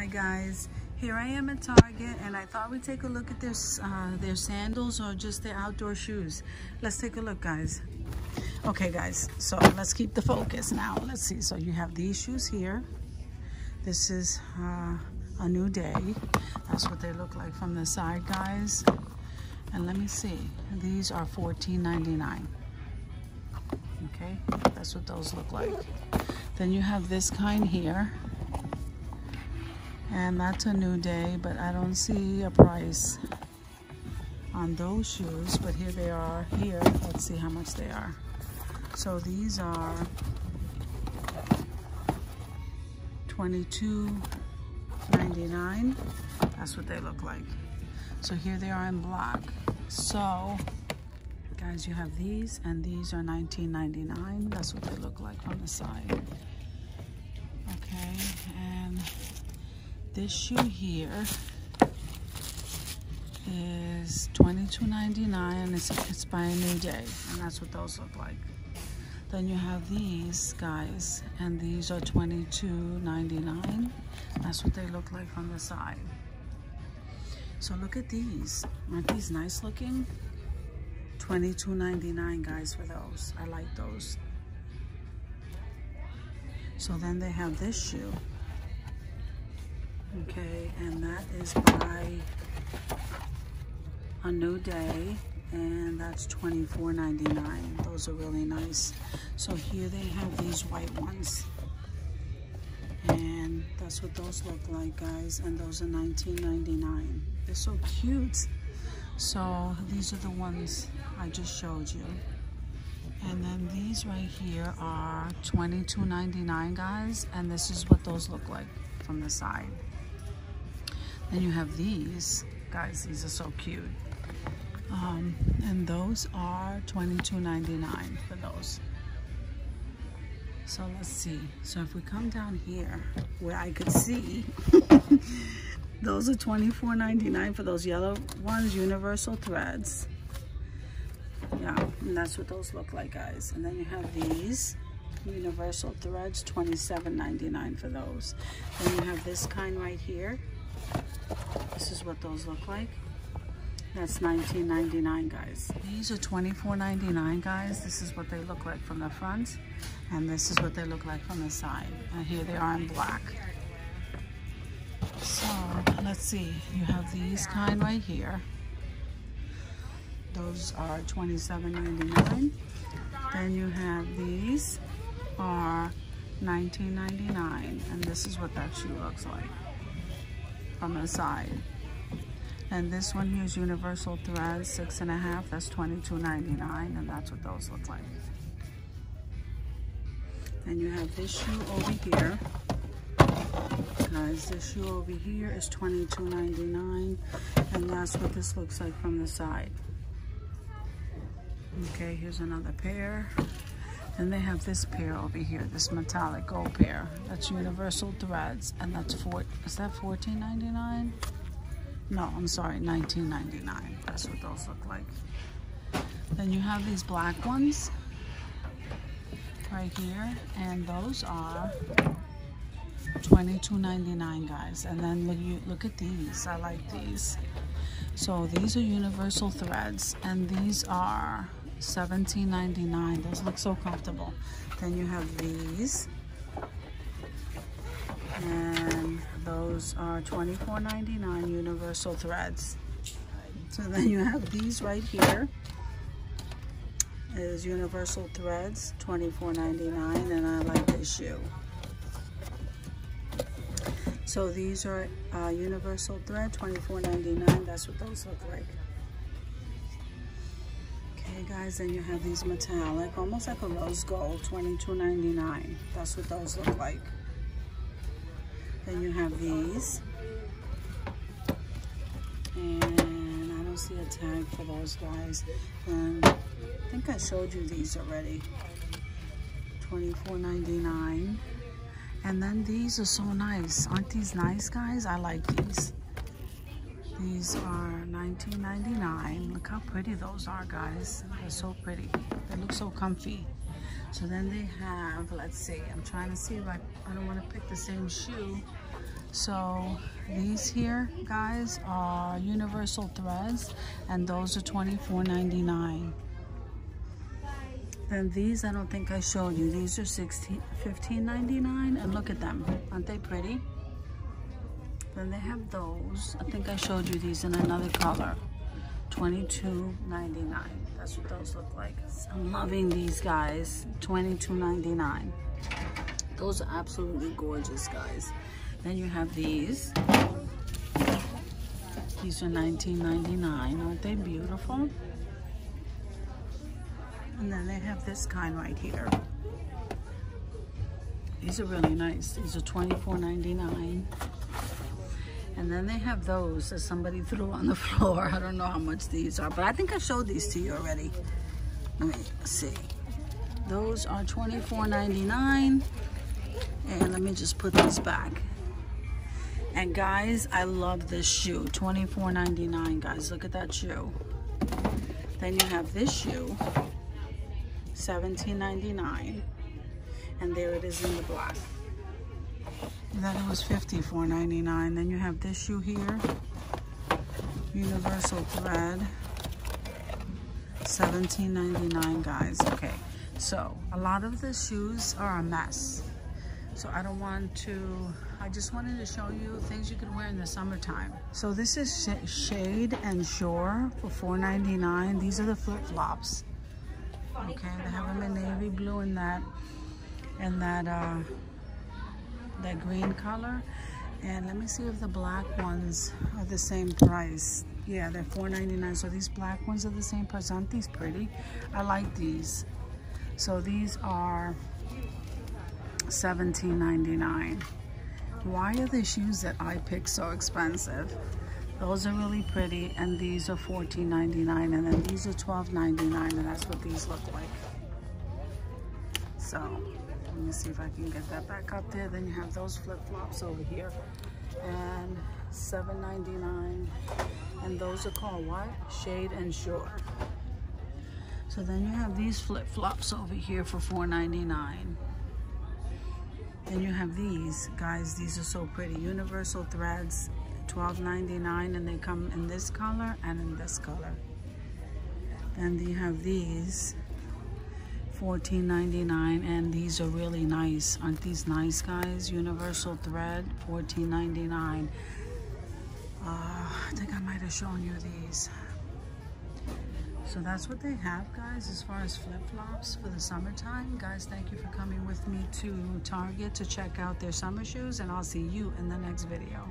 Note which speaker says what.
Speaker 1: Hi guys, here I am at Target and I thought we'd take a look at their sandals or just their outdoor shoes. Let's take a look, guys. Okay guys, so let's keep the focus now. Let's see, so you have these shoes here. This is a new day. That's what they look like from the side, guys. And let me see, these are $14.99. Okay, that's what those look like. Then you have this kind here. And that's a new day, but I don't see a price on those shoes. But here they are here. Let's see how much they are. So these are $22.99. That's what they look like. So here they are in black. So guys, you have these, and these are $19.99. That's what they look like on the side. Okay, and this shoe here is $22.99. It's by a new day, and that's what those look like. Then you have these guys, and these are $22.99. That's what they look like on the side. So look at these. Aren't these nice looking? $22.99, guys, for those. I like those. So then they have this shoe. Okay, and that is by a new day, and that's $24.99. Those are really nice. So here they have these white ones, and that's what those look like, guys, and those are $19.99. They're so cute. So these are the ones I just showed you. And then these right here are $22.99, guys, and this is what those look like from the side. Then you have these, guys, these are so cute. And those are $22.99 for those. So let's see. So if we come down here where I could see, those are $24.99 for those yellow ones, universal threads. Yeah, and that's what those look like, guys. And then you have these universal threads, $27.99 for those. Then you have this kind right here. This is what those look like. That's $19.99, guys. These are $24.99, guys. This is what they look like from the front, and this is what they look like from the side. And here they are in black. So let's see. You have these kind right here. Those are $27.99. Then you have these are $19.99, and this is what that shoe looks like from the side. And this one here is universal threads, 6.5. That's $22.99, and that's what those look like. And you have this shoe over here. Guys, this shoe over here is $22.99, and that's what this looks like from the side. Okay, here's another pair. And they have this pair over here, this metallic gold pair. That's universal threads, and that's is that $14.99? No, I'm sorry, $19.99. That's what those look like. Then you have these black ones right here, and those are $22.99, guys. And then look at these. I like these. So these are universal threads, and these are $17.99. Those look so comfortable. Then you have these, and those are $24.99 universal threads. So then you have these right here. It is universal threads, $24.99, and I like this shoe. So these are universal thread, $24.99. That's what those look like. Okay, guys, then you have these metallic, almost like a rose gold, $22.99. That's what those look like. Then you have these, and I don't see a tag for those, guys. And I think I showed you these already. $24.99. And then these are so nice. Aren't these nice, guys? I like these. These are $19.99. Look how pretty those are, guys. They're so pretty. They look so comfy. So then they have, let's see, I'm trying to see if I don't want to pick the same shoe. So these here, guys, are universal threads, and those are $24.99. Then these, I don't think I showed you. These are $15.99, and look at them. Aren't they pretty? Then they have those. I think I showed you these in another color. $22.99. That's what those look like. I'm loving these, guys. $22.99. Those are absolutely gorgeous, guys. Then you have these. These are $19.99. Aren't they beautiful? And then they have this kind right here. These are really nice. These are $24.99. And then they have those that somebody threw on the floor. I don't know how much these are, but I think I showed these to you already. Let me see. Those are $24.99. And let me just put these back. And guys, I love this shoe. $24.99, guys. Look at that shoe. Then you have this shoe. $17.99. And there it is in the black. And then it was $54.99. Then you have this shoe here, universal thread, $17.99, guys. Okay, so a lot of the shoes are a mess, so I don't want to. I just wanted to show you things you can wear in the summertime. So this is Shade and Shore for $4.99. These are the flip-flops. Okay, they have them in navy blue and that green color. And let me see if the black ones are the same price. Yeah, they're $4.99. So these black ones are the same price. Aren't these pretty? I like these. So these are $17.99. Why are the shoes that I pick so expensive? Those are really pretty, and these are $14.99, and then these are $12.99, and that's what these look like. So let me see if I can get that back up there. Then you have those flip-flops over here, and $7.99, and those are called what? Shade and Shore. So then you have these flip-flops over here for $4.99. Then you have these, guys. These are so pretty. Universal threads, $12.99, and they come in this color and in this color. Then you have these, $14.99, and these are really nice. Aren't these nice, guys? Universal thread, $14.99. I think I might have shown you these. So that's what they have, guys, as far as flip-flops for the summertime. Guys, thank you for coming with me to Target to check out their summer shoes, and I'll see you in the next video.